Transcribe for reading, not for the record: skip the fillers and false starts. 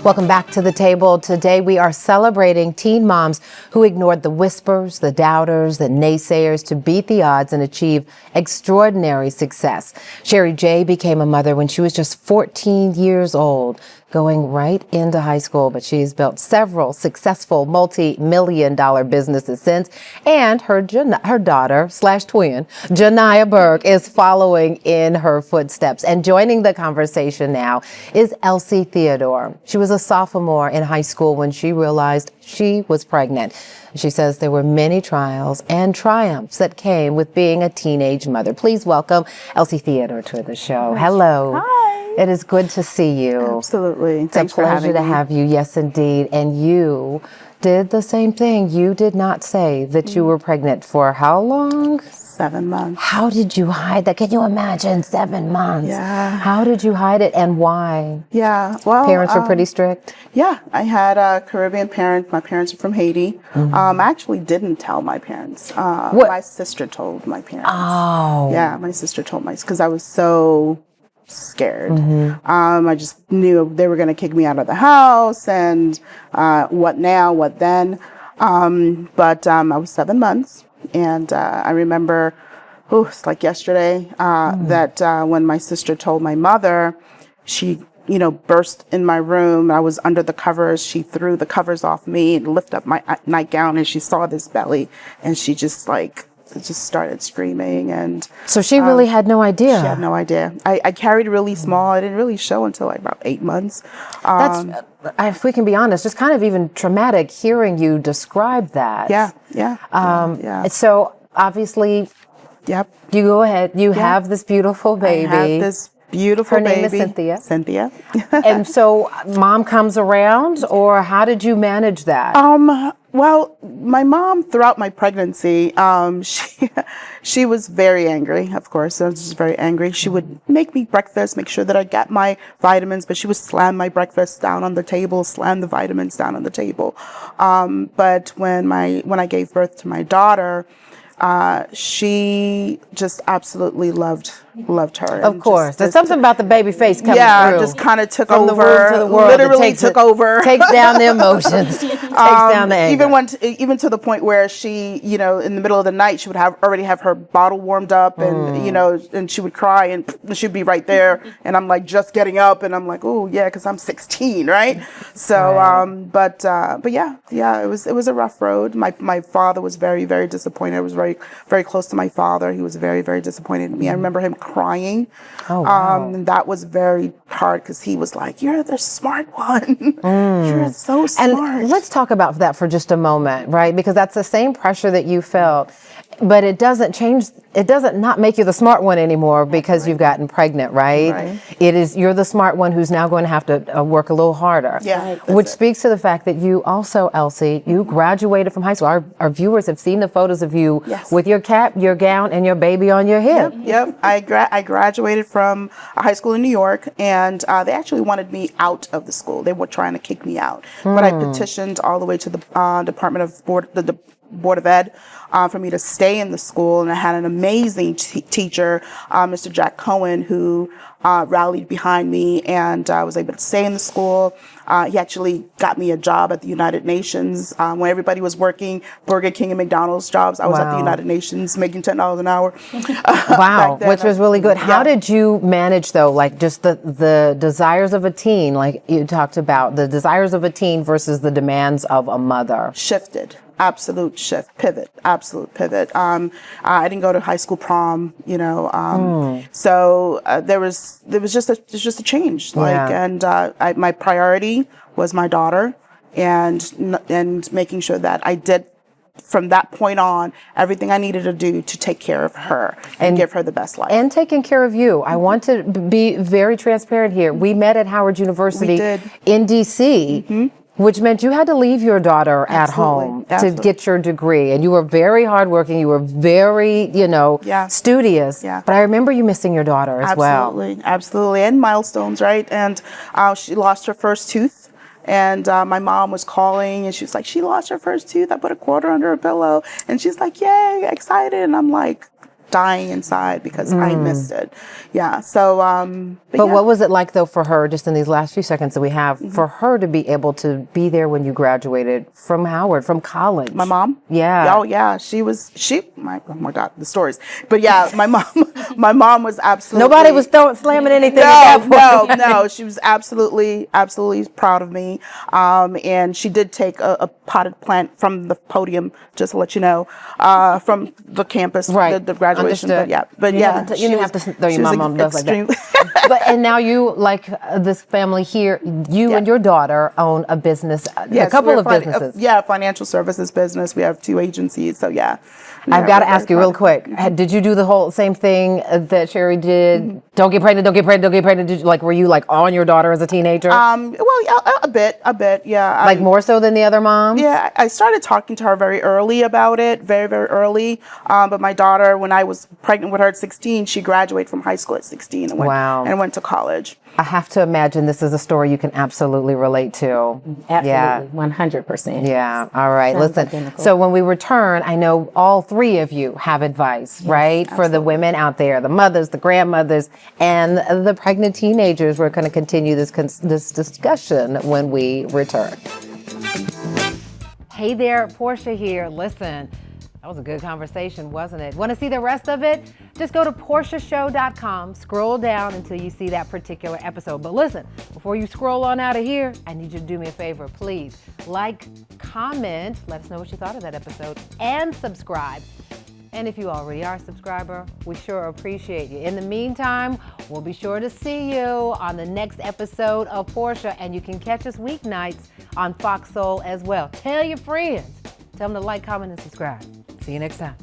Welcome back to the table. Today we are celebrating teen moms who ignored the whispers, the doubters, the naysayers to beat the odds and achieve extraordinary success. Sherri J became a mother when she was just 14 years old, going right into high school, but she's built several successful multi-million-dollar businesses since, and her daughter / twin, Janiyah Burke, is following in her footsteps. And joining the conversation now is Elsie Theodore. She was a sophomore in high school when she realized she was pregnant. She says there were many trials and triumphs that came with being a teenage mother. Please welcome Elsie Theodore to the show. Hello. Hi. It is good to see you. Absolutely. Thanks for having me. It's a pleasure to have you. Yes, indeed. And you did the same thing. You did not say that you were pregnant for how long? 7 months. How did you hide that? Can you imagine 7 months? Yeah. How did you hide it and why? Yeah. Well, parents were pretty strict? Yeah. I had a Caribbean parent. My parents are from Haiti. I actually didn't tell my parents. My sister told my parents. Oh. Yeah, my sister told because I was so scared. I just knew they were going to kick me out of the house and what now, what then. But I was 7 months. And I remember, it's like yesterday, that when my sister told my mother, she, burst in my room. I was under the covers. She threw the covers off me and lifted up my nightgown, and she saw this belly, and she just started screaming. And so she really had no idea. She had no idea. I carried really small. I didn't really show until like about 8 months. That's, if we can be honest, it's kind of even traumatic hearing you describe that. Yeah. So obviously, yep. You go ahead. You have this beautiful baby. I have this beautiful baby. Her name is Cynthia. And so mom comes around, or how did you manage that? Well, my mom, throughout my pregnancy, she was very angry, of course. I was just very angry. She would make me breakfast, make sure that I got my vitamins, but she would slam my breakfast down on the table, slam the vitamins down on the table. But when I gave birth to my daughter, she just absolutely loved her. Of course. There's something about the baby face coming through. Yeah, just kind of took from over. From the womb to the world. Literally took over. Takes down the emotions. Takes down the anger. Even to the point where she, in the middle of the night, she would already have her bottle warmed up and, and she would cry and she'd be right there. And I'm like just getting up and I'm like, oh yeah, because I'm 16, right? So, but yeah, it was a rough road. My father was very, very disappointed. I was very, very close to my father. He was very, very disappointed in me. I remember him crying. Oh, wow. And that was very hard because he was like, you're the smart one. You're so smart. And let's talk about that for just a moment, right? Because that's the same pressure that you felt, but it doesn't change. It doesn't not make you the smart one anymore because you've gotten pregnant, right? You're the smart one who's now going to have to work a little harder. Yeah. Which speaks to the fact that you also, Elsie, you graduated from high school. Our viewers have seen the photos of you with your cap, your gown, and your baby on your hip. Yep. I graduated from a high school in New York, and they actually wanted me out of the school. They were trying to kick me out, but I petitioned all the way to the Department of Board of Ed for me to stay in the school, and I had an amazing teacher, Mr. Jack Cohen, who rallied behind me, and I was able to stay in the school. He actually got me a job at the United Nations when everybody was working Burger King and McDonald's jobs. I was at the United Nations making $10 an hour. Wow, which was really good. How did you manage, though, like just the desires of a teen, like you talked about, the desires of a teen versus the demands of a mother? Shifted. Absolute shift, absolute pivot. I didn't go to high school prom, so there was just a change. My priority was my daughter, and making sure that I did from that point on everything I needed to do to take care of her and give her the best life. And taking care of you. I want to be very transparent here. We met at Howard University in DC. Which meant you had to leave your daughter at home to get your degree. And you were very hardworking. You were very, studious. Yeah. But I remember you missing your daughter as well. Absolutely. And milestones, right? And she lost her first tooth. And my mom was calling and she was like, she lost her first tooth. I put a quarter under her pillow. And she's like, yay, excited. And I'm like, dying inside because I missed it. Yeah. So, But yeah. what was it like, though, for her, just in these last few seconds that we have, for her to be able to be there when you graduated from Howard, from college? My mom? Yeah. Oh, yeah. My God, the stories. But yeah, my mom was absolutely. Nobody was slamming anything at that point. No. She was absolutely proud of me. And she did take a potted plant from the podium, just to let you know, from the campus, Right. the graduation. Understood. But yeah. You didn't have to throw your mom on stuff like that. And now you, like this family here, you and your daughter own a business, a couple of businesses. Financial services business. We have 2 agencies. So yeah. I've got to ask you real quick. Did you do the whole same thing that Sherri did? Don't get pregnant, don't get pregnant, don't get pregnant. Did you, were you on your daughter as a teenager? Well, yeah, a bit, yeah. More so than the other moms? Yeah, I started talking to her very early about it, very, very early. But my daughter, when I was pregnant with her at 16, she graduated from high school at 16 and went to college. I have to imagine this is a story you can absolutely relate to. Absolutely, 100%. Yeah, all right. Sounds Listen, identical. so when we return, I know all 3 of you have advice, right? For the women out there, the mothers, the grandmothers, and the pregnant teenagers. We're going to continue this discussion when we return. Hey there, Portia here. Listen, that was a good conversation, wasn't it? Want to see the rest of it? Just go to portiashow.com, scroll down until you see that particular episode. But listen, before you scroll on out of here, I need you to do me a favor, please. Like, comment, let us know what you thought of that episode, and subscribe. And if you already are a subscriber, we sure appreciate you. In the meantime, we'll be sure to see you on the next episode of Portia, and you can catch us weeknights on Fox Soul as well. Tell your friends. Tell them to like, comment, and subscribe. See you next time.